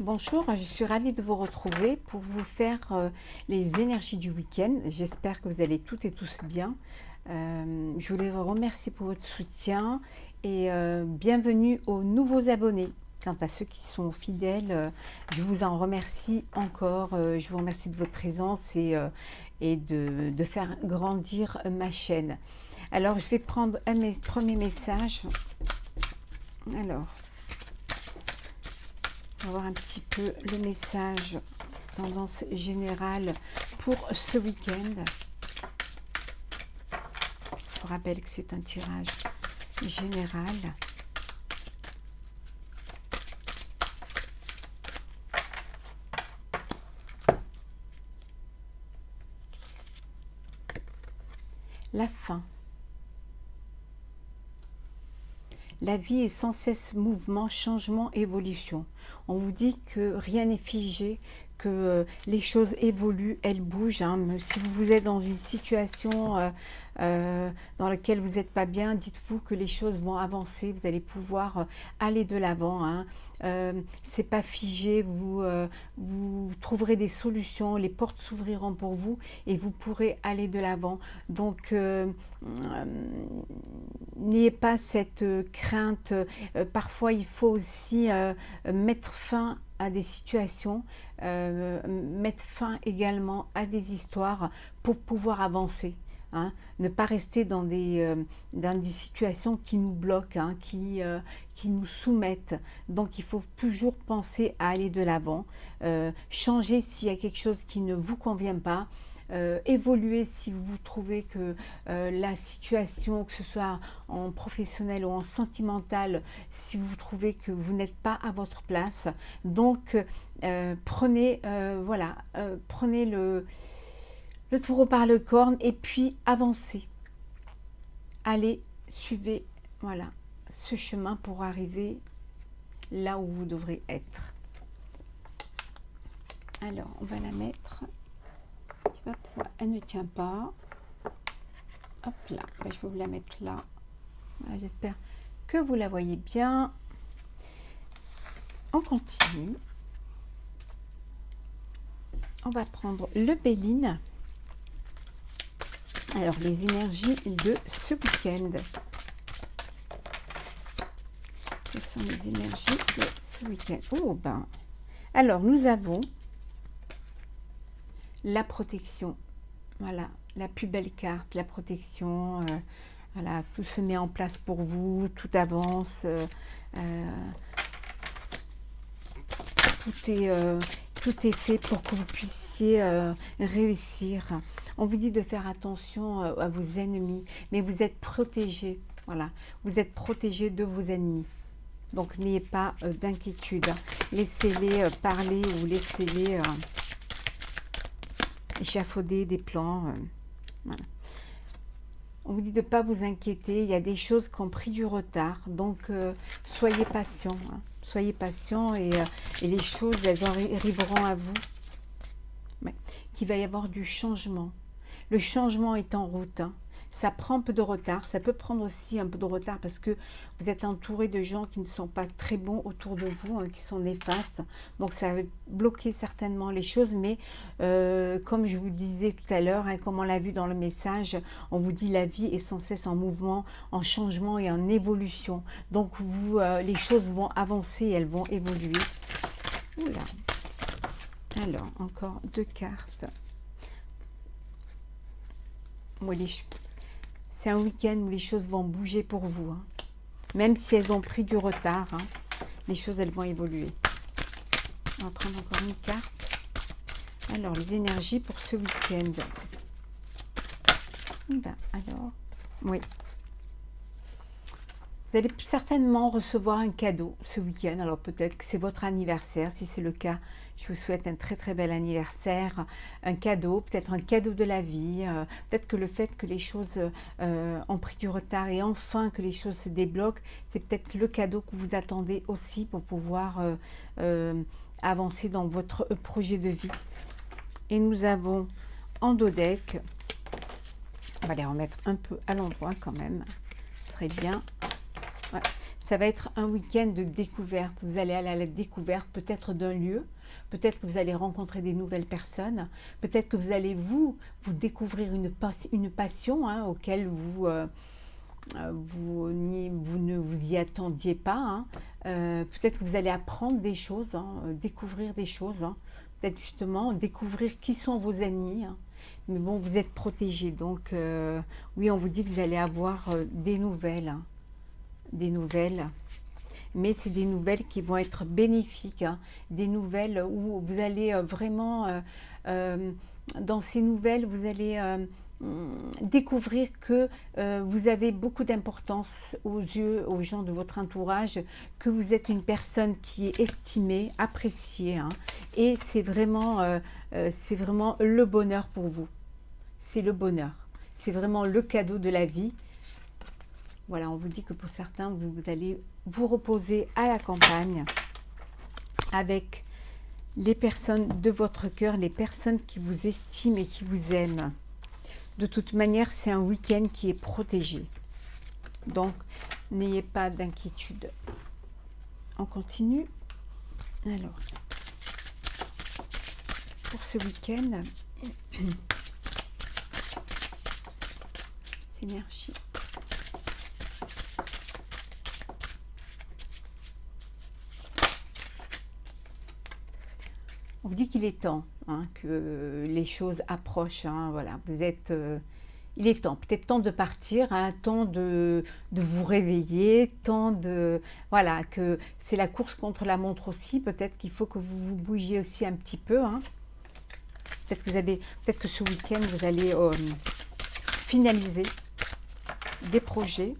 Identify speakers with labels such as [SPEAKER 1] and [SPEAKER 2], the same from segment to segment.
[SPEAKER 1] Bonjour, je suis ravie de vous retrouver pour vous faire les énergies du week-end. J'espère que vous allez toutes et tous bien. Je voulais vous remercier pour votre soutien et bienvenue aux nouveaux abonnés. Quant à ceux qui sont fidèles, je vous en remercie encore. Je vous remercie de votre présence et de faire grandir ma chaîne. Alors, je vais prendre un premier message. Alors, on va voir un petit peu le message tendance générale pour ce week-end. Je vous rappelle que c'est un tirage général. La fin. La vie est sans cesse mouvement, changement, évolution. On vous dit que rien n'est figé, que les choses évoluent, elles bougent. Hein. Si vous êtes dans une situation dans laquelle vous n'êtes pas bien, dites-vous que les choses vont avancer, vous allez pouvoir aller de l'avant. Hein. C'est pas figé, vous trouverez des solutions, les portes s'ouvriront pour vous et vous pourrez aller de l'avant. Donc, n'ayez pas cette crainte. Parfois, il faut aussi mettre fin à des situations, mettre fin également à des histoires pour pouvoir avancer. Hein, ne pas rester dans des situations qui nous bloquent, hein, qui nous soumettent. Donc il faut toujours penser à aller de l'avant, changer s'il y a quelque chose qui ne vous convient pas, évoluer si vous trouvez que la situation, que ce soit en professionnel ou en sentimental, si vous trouvez que vous n'êtes pas à votre place. Donc prenez le taureau par le corne et puis avancez. Allez, suivez ce chemin pour arriver là où vous devrez être. Alors, on va la mettre. Elle ne tient pas. Hop là, je vais vous la mettre là. Voilà, j'espère que vous la voyez bien. On continue. On va prendre le Béline. Alors, les énergies de ce week-end. Quelles sont les énergies de ce week-end? Oh, ben. Alors, nous avons la protection. Voilà, la plus belle carte, la protection. Voilà, tout se met en place pour vous, tout avance. Tout est fait pour que vous puissiez réussir. On vous dit de faire attention à vos ennemis, mais vous êtes protégés. Voilà, vous êtes protégés de vos ennemis. Donc n'ayez pas d'inquiétude. Laissez-les parler ou laissez-les échafauder des plans. Voilà. On vous dit de ne pas vous inquiéter. Il y a des choses qui ont pris du retard. Donc soyez patient. Hein. Soyez patient et les choses, elles arriveront à vous. Ouais. Qu'il va y avoir du changement. Le changement est en route. Hein. Ça prend un peu de retard. Ça peut prendre aussi un peu de retard parce que vous êtes entouré de gens qui ne sont pas très bons autour de vous, hein, qui sont néfastes. Donc ça va bloquer certainement les choses. Mais comme je vous disais tout à l'heure, hein, comme on l'a vu dans le message, on vous dit la vie est sans cesse en mouvement, en changement et en évolution. Donc les choses vont avancer, elles vont évoluer. Oula. Alors, encore 2 cartes. C'est un week-end où les choses vont bouger pour vous. Hein. Même si elles ont pris du retard, hein, les choses, elles vont évoluer. On va prendre encore une carte. Alors, les énergies pour ce week-end. Ben, alors, oui. Vous allez certainement recevoir un cadeau ce week-end. Alors peut-être que c'est votre anniversaire. Si c'est le cas, je vous souhaite un très très bel anniversaire. Un cadeau, peut-être un cadeau de la vie. Peut-être que le fait que les choses ont pris du retard et enfin que les choses se débloquent, c'est peut-être le cadeau que vous attendez aussi pour pouvoir avancer dans votre projet de vie. Et nous avons en dos deck, on va les remettre un peu à l'endroit quand même. Ce serait bien. Ouais. Ça va être un week-end de découverte. Vous allez aller à la découverte peut-être d'un lieu, peut-être que vous allez rencontrer des nouvelles personnes, peut-être que vous allez vous découvrir une passion auquel vous ne vous y attendiez pas. Peut-être que vous allez apprendre des choses, découvrir des choses. Peut-être justement découvrir qui sont vos ennemis. Mais bon, vous êtes protégés. Donc, oui, on vous dit que vous allez avoir des nouvelles. Des nouvelles. Mais c'est des nouvelles qui vont être bénéfiques. Des nouvelles où vous allez vraiment... dans ces nouvelles, vous allez découvrir que vous avez beaucoup d'importance aux yeux, aux gens de votre entourage, que vous êtes une personne qui est estimée, appréciée, et c'est vraiment le bonheur pour vous. C'est le bonheur. C'est vraiment le cadeau de la vie. Voilà, on vous dit que pour certains, vous allez vous reposer à la campagne avec les personnes de votre cœur, les personnes qui vous estiment et qui vous aiment. De toute manière, c'est un week-end qui est protégé. Donc, n'ayez pas d'inquiétude. On continue. Alors, pour ce week-end, synergie. On vous dit qu'il est temps que les choses approchent. Voilà, vous êtes, il est temps, peut-être temps de partir, temps de vous réveiller, temps de, voilà, que c'est la course contre la montre aussi. Peut-être qu'il faut que vous vous bougiez aussi un petit peu. Peut-être que ce week-end vous allez finaliser des projets.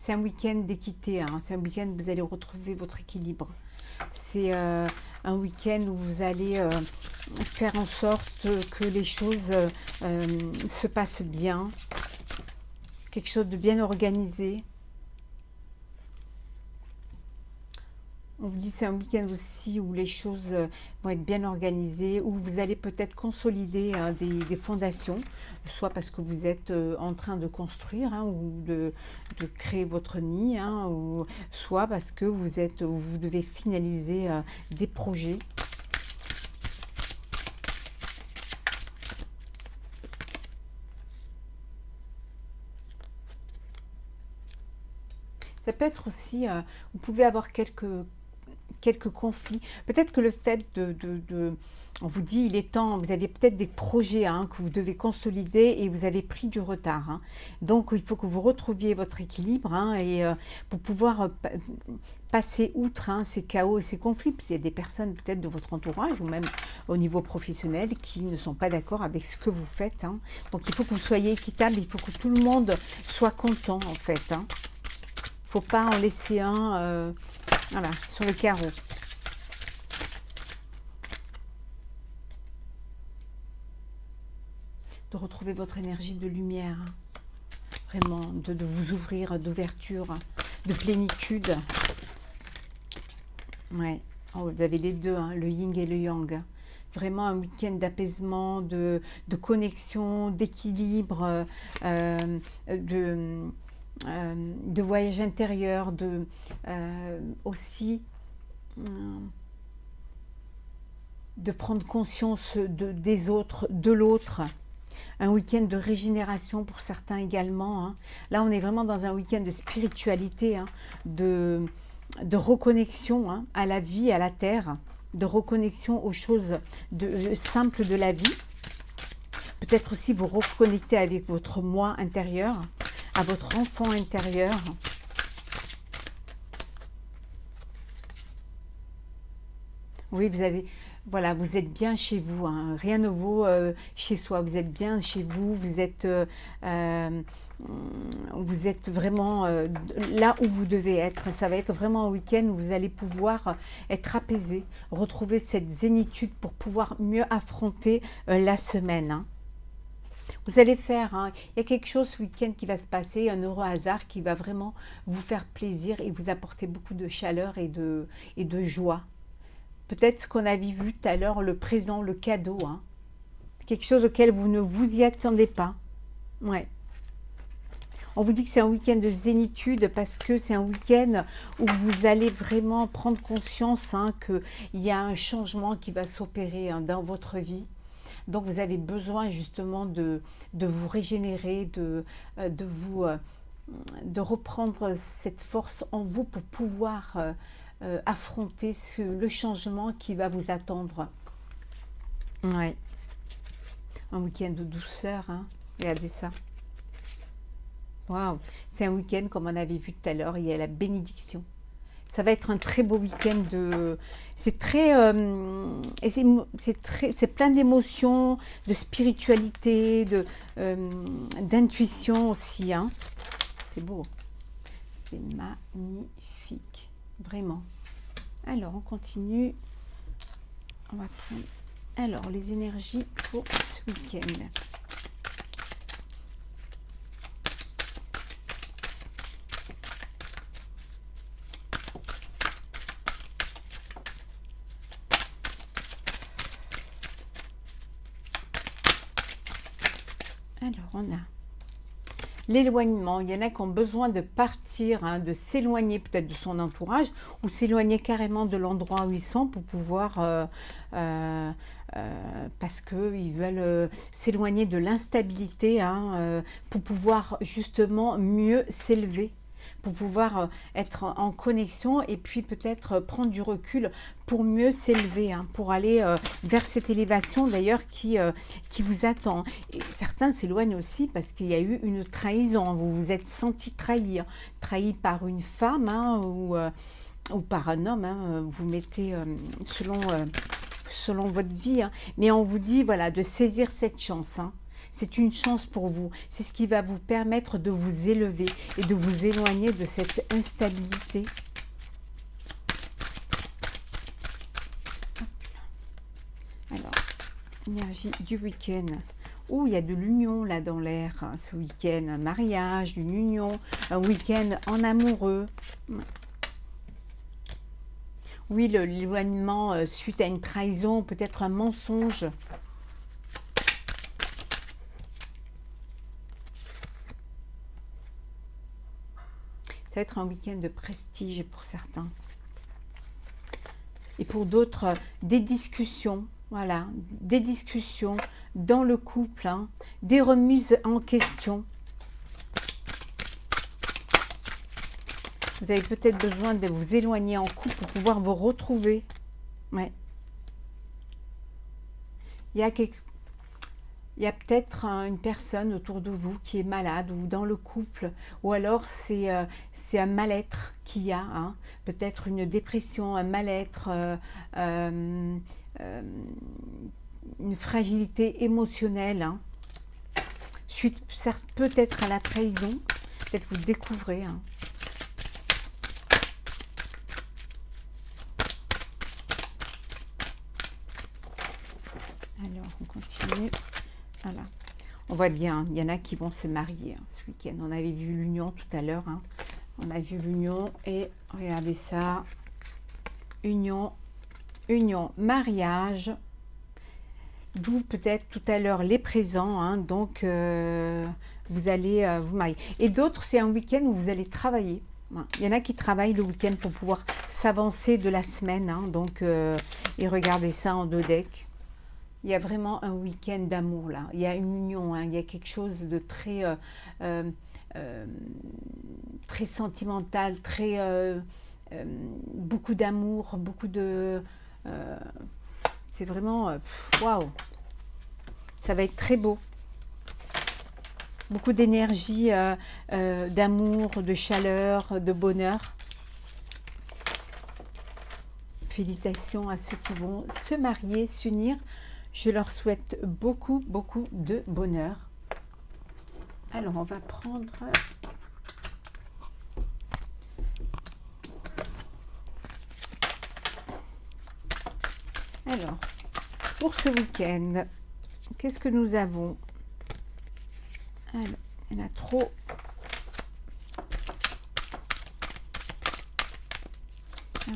[SPEAKER 1] C'est un week-end d'équité, c'est un week-end où vous allez retrouver votre équilibre. C'est un week-end où vous allez faire en sorte que les choses se passent bien, quelque chose de bien organisé. On vous dit c'est un week-end aussi où les choses vont être bien organisées, où vous allez peut-être consolider des fondations, soit parce que vous êtes en train de construire ou de créer votre nid, ou soit parce que vous devez finaliser des projets. Ça peut être aussi, vous pouvez avoir quelques conflits. Peut-être que le fait on vous dit il est temps, vous avez peut-être des projets que vous devez consolider et vous avez pris du retard. Donc il faut que vous retrouviez votre équilibre et pour pouvoir passer outre ces chaos et ces conflits. Puis il y a des personnes peut-être de votre entourage ou même au niveau professionnel qui ne sont pas d'accord avec ce que vous faites. Donc il faut que vous soyez équitable, il faut que tout le monde soit content en fait. Il ne faut pas en laisser un... voilà, sur le carreau. De retrouver votre énergie de lumière. Vraiment, de vous ouvrir, d'ouverture, de plénitude. Ouais, vous avez les deux, le yin et le yang. Vraiment un week-end d'apaisement, de connexion, d'équilibre, de voyage intérieur, aussi de prendre conscience des autres, de l'autre. Un week-end de régénération pour certains également. Là, on est vraiment dans un week-end de spiritualité, de reconnexion à la vie, à la terre, de reconnexion aux choses simples de la vie. Peut-être aussi vous reconnecter avec votre moi intérieur, à votre enfant intérieur. Oui, voilà, vous êtes bien chez vous, rien ne vaut chez soi, vous êtes bien chez vous, vous êtes vraiment là où vous devez être. Ça va être vraiment un week-end où vous allez pouvoir être apaisé, retrouver cette zénitude pour pouvoir mieux affronter la semaine. Vous allez faire, il y a quelque chose ce week-end qui va se passer, un heureux hasard qui va vraiment vous faire plaisir et vous apporter beaucoup de chaleur et de joie. Peut-être ce qu'on a vu tout à l'heure, le présent, le cadeau, quelque chose auquel vous ne vous y attendez pas. Ouais. On vous dit que c'est un week-end de zénitude parce que c'est un week-end où vous allez vraiment prendre conscience hein, qu'il y a un changement qui va s'opérer hein, dans votre vie. Donc vous avez besoin justement de vous régénérer, vous, de reprendre cette force en vous pour pouvoir affronter le changement qui va vous attendre. Ouais. Un week-end de douceur, hein. Regardez ça. Waouh, c'est un week-end comme on avait vu tout à l'heure, il y a la bénédiction. Ça va être un très beau week-end de... C'est très... c'est plein d'émotions, de spiritualité, d'intuition aussi. Hein. C'est beau. C'est magnifique. Vraiment. Alors, on continue. On va prendre... Alors, les énergies pour ce week-end. Alors, on a l'éloignement. Il y en a qui ont besoin de partir, hein, de s'éloigner peut-être de son entourage ou s'éloigner carrément de l'endroit où ils sont pour pouvoir, parce qu'ils veulent s'éloigner de l'instabilité, hein, pour pouvoir justement mieux s'élever, pour pouvoir être en connexion et puis peut-être prendre du recul pour mieux s'élever, hein, pour aller vers cette élévation d'ailleurs qui vous attend. Et certains s'éloignent aussi parce qu'il y a eu une trahison, vous vous êtes senti trahi, hein, trahi par une femme hein, ou par un homme, hein, vous mettez selon votre vie, hein, mais on vous dit voilà, de saisir cette chance, hein. C'est une chance pour vous. C'est ce qui va vous permettre de vous élever et de vous éloigner de cette instabilité. Alors, énergie du week-end. Oh, il y a de l'union là dans l'air hein, ce week-end. Un mariage, une union, un week-end en amoureux. Oui, l'éloignement suite à une trahison, peut-être un mensonge. Ça va être un week-end de prestige pour certains. Et pour d'autres, des discussions, voilà, des discussions dans le couple, hein, des remises en question. Vous avez peut-être besoin de vous éloigner en couple pour pouvoir vous retrouver. Ouais. Il y a peut-être une personne autour de vous qui est malade ou dans le couple, ou alors c'est un mal-être qu'il y a, hein. Peut-être une dépression, un mal-être, une fragilité émotionnelle, hein. Suite peut-être à la trahison, peut-être vous découvrez. Hein. Alors, on continue. Voilà. On voit bien, il y en a qui vont se marier hein, ce week-end. On avait vu l'union tout à l'heure. Hein. On a vu l'union et regardez ça. Union, mariage. D'où peut-être tout à l'heure les présents. Hein, donc, vous allez vous marier. Et d'autres, c'est un week-end où vous allez travailler. Il y en a qui travaillent le week-end pour pouvoir s'avancer de la semaine. Hein, donc, et regardez ça en deux decks. Il y a vraiment un week-end d'amour là. Il y a une union, hein. Il y a quelque chose de très, très sentimental, très beaucoup d'amour, beaucoup de. C'est vraiment waouh. Ça va être très beau. Beaucoup d'énergie, d'amour, de chaleur, de bonheur. Félicitations à ceux qui vont se marier, s'unir. Je leur souhaite beaucoup, beaucoup de bonheur. Alors, on va prendre... Alors, pour ce week-end, qu'est-ce que nous avons? Alors, il y en a trop.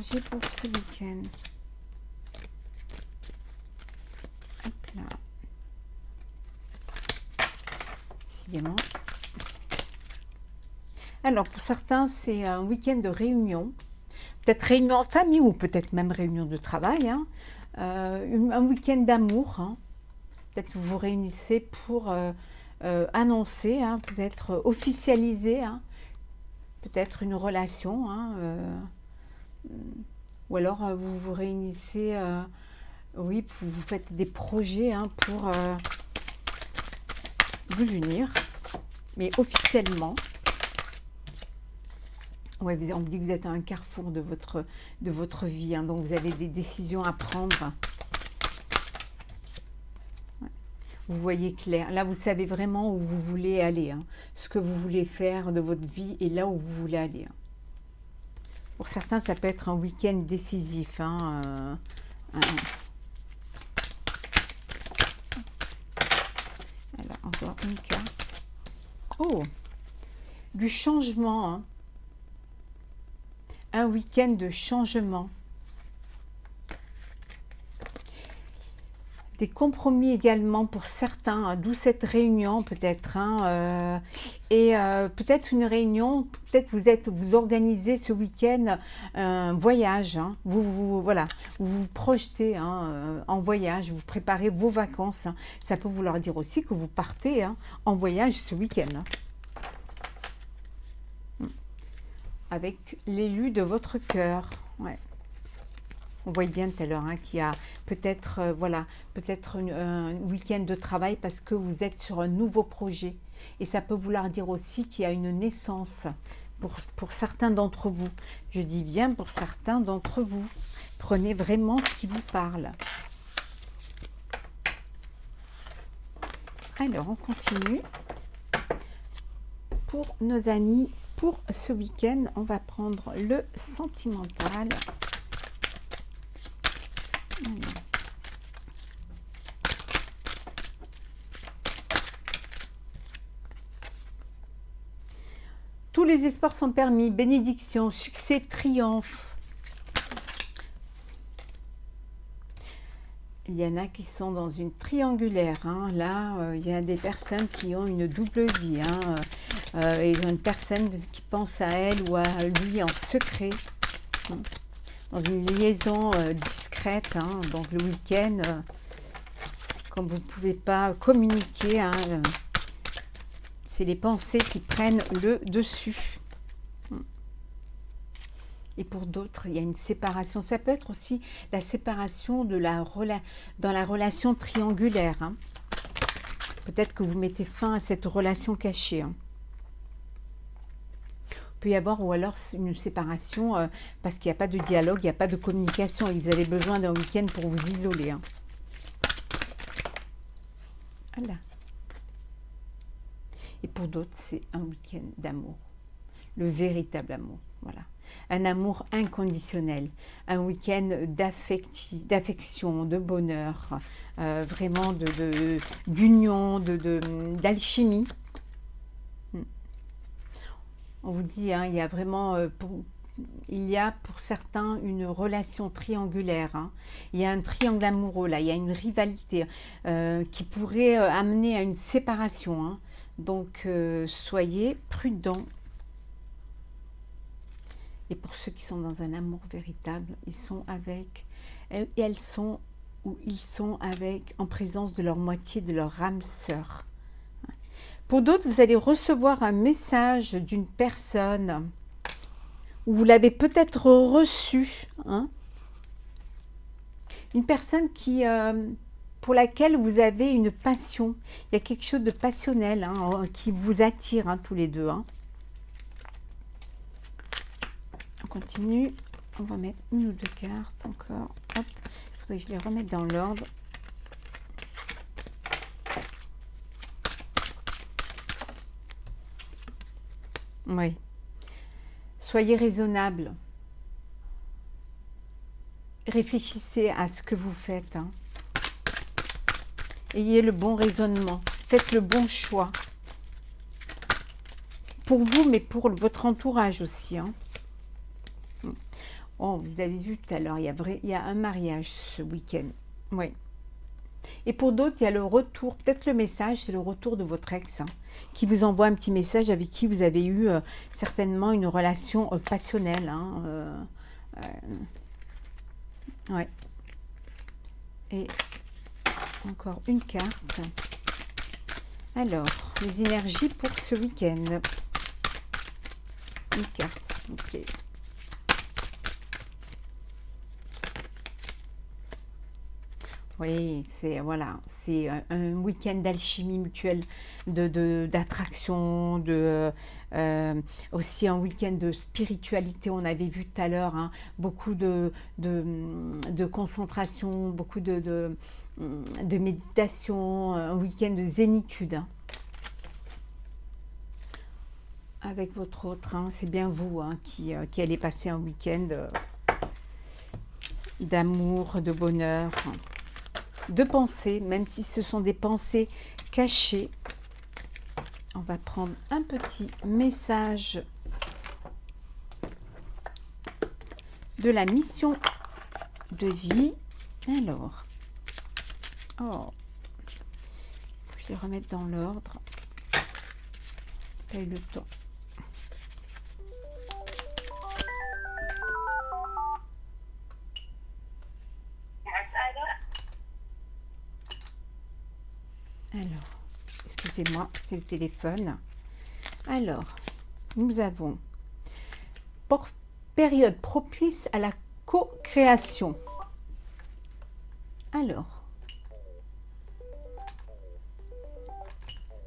[SPEAKER 1] J'ai pour ce week-end. décidément. Alors, pour certains, c'est un week-end de réunion. Peut-être réunion en famille ou peut-être même réunion de travail. Hein. Un week-end d'amour. Hein. Peut-être que vous vous réunissez pour annoncer, hein, peut-être officialiser, hein, peut-être une relation. Hein, ou alors vous vous réunissez, oui, vous faites des projets, hein, pour vous unir, mais officiellement. Ouais, on me dit que vous êtes à un carrefour de votre vie, hein, donc vous avez des décisions à prendre. Ouais. Vous voyez clair. Là, vous savez vraiment où vous voulez aller, hein, ce que vous voulez faire de votre vie et là où vous voulez aller. Hein. Pour certains, ça peut être un week-end décisif. Hein, alors, encore une carte. Oh, du changement. Hein. Un week-end de changement. Des compromis également pour certains, hein, d'où cette réunion peut-être. Hein, et peut-être une réunion, peut-être vous organisez ce week-end un voyage. Hein, voilà, vous vous projetez, hein, en voyage, vous préparez vos vacances. Hein, ça peut vouloir dire aussi que vous partez, hein, en voyage ce week-end. Hein. Avec l'élu de votre cœur. Ouais. On voit bien tout à l'heure, hein, qu'il y a peut-être voilà, peut-être un week-end de travail parce que vous êtes sur un nouveau projet. Et ça peut vouloir dire aussi qu'il y a une naissance pour certains d'entre vous. Je dis bien pour certains d'entre vous. Prenez vraiment ce qui vous parle. Alors, on continue. Pour nos amis, pour ce week-end, on va prendre le sentimental. Alors. Tous les espoirs sont permis, bénédiction, succès, triomphe. Il y en a qui sont dans une triangulaire. Hein. Là, il y a des personnes qui ont une double vie. Hein. Ils ont une personne qui pense à elle ou à lui en secret. Hein. Dans une liaison discrète. Hein. Donc le week-end, comme vous ne pouvez pas communiquer, hein, c'est les pensées qui prennent le dessus. Et pour d'autres, il y a une séparation. Ça peut être aussi la séparation de dans la relation triangulaire. Hein. Peut-être que vous mettez fin à cette relation cachée. Hein. Il peut y avoir, ou alors une séparation parce qu'il n'y a pas de dialogue, il n'y a pas de communication et vous avez besoin d'un week-end pour vous isoler. Hein. Voilà. Et pour d'autres, c'est un week-end d'amour. Le véritable amour. Voilà. Un amour inconditionnel, un week-end d'affection, de bonheur, vraiment d'union, d'alchimie. On vous dit, hein, il y a vraiment, il y a pour certains une relation triangulaire. Hein. Il y a un triangle amoureux là, il y a une rivalité qui pourrait amener à une séparation. Hein. Donc, soyez prudents. Et pour ceux qui sont dans un amour véritable, ils sont avec, et elles sont, ou ils sont avec, en présence de leur moitié, de leur âme sœur. Pour d'autres, vous allez recevoir un message d'une personne, ou vous l'avez peut-être reçu, hein, une personne pour laquelle vous avez une passion. Il y a quelque chose de passionnel, hein, qui vous attire, hein, tous les deux. Hein. On continue, on va mettre une ou deux cartes encore. Hop, il faudrait que je les remette dans l'ordre. Oui. Soyez raisonnable. Réfléchissez à ce que vous faites. Hein. Ayez le bon raisonnement. Faites le bon choix. Pour vous, mais pour votre entourage aussi. Hein. Oh, vous avez vu tout à l'heure, il y a un mariage ce week-end. Oui. Et pour d'autres, il y a le retour, peut-être le message, c'est le retour de votre ex, hein, qui vous envoie un petit message avec qui vous avez eu certainement une relation passionnelle. Hein, ouais. Et encore une carte. Alors, les énergies pour ce week-end. Une carte, s'il vous plaît. Oui, c'est voilà, c'est un week-end d'alchimie mutuelle, d'attraction, aussi un week-end de spiritualité. On avait vu tout à l'heure hein, beaucoup de concentration, beaucoup de méditation, un week-end de zénitude. Hein. Avec votre autre, hein, c'est bien vous hein, qui allez passer un week-end d'amour, de bonheur. De pensées, même si ce sont des pensées cachées. On va prendre un petit message de la mission de vie. Alors, oh, je vais remettre dans l'ordre. Pas eu le temps. Alors, excusez-moi, c'est le téléphone. Alors, nous avons période propice à la co-création. Alors,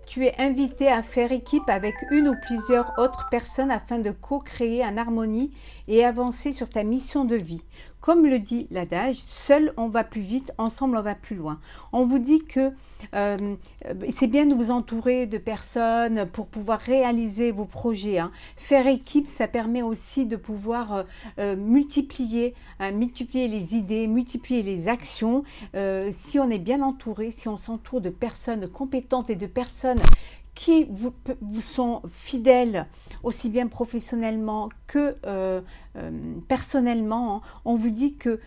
[SPEAKER 1] tu es invité à faire équipe avec une ou plusieurs autres personnes afin de co-créer en harmonie et avancer sur ta mission de vie. Comme le dit l'adage, seul on va plus vite, ensemble on va plus loin. On vous dit que c'est bien de vous entourer de personnes pour pouvoir réaliser vos projets. Hein. Faire équipe, ça permet aussi de pouvoir multiplier les idées, multiplier les actions. Si on est bien entouré, si on s'entoure de personnes compétentes et de personnes qui vous sont fidèles, aussi bien professionnellement que personnellement, hein, on vous dit que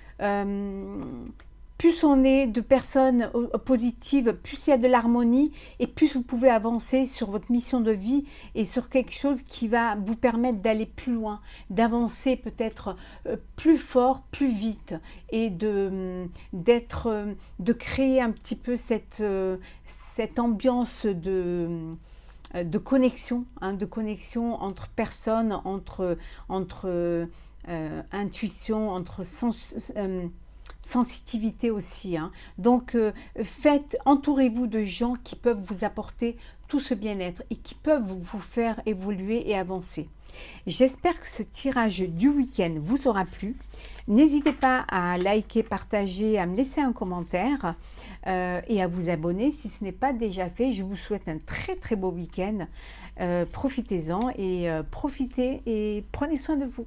[SPEAKER 1] plus on est de personnes positives, plus il y a de l'harmonie et plus vous pouvez avancer sur votre mission de vie et sur quelque chose qui va vous permettre d'aller plus loin, d'avancer peut-être plus fort, plus vite et de créer un petit peu cette ambiance de connexion, hein, de connexion entre personnes, entre intuition, entre sensitivité aussi. Hein. Donc, entourez-vous de gens qui peuvent vous apporter tout ce bien-être et qui peuvent vous faire évoluer et avancer. J'espère que ce tirage du week-end vous aura plu. N'hésitez pas à liker, partager, à me laisser un commentaire et à vous abonner si ce n'est pas déjà fait. Je vous souhaite un très très beau week-end. Profitez-en et profitez et prenez soin de vous.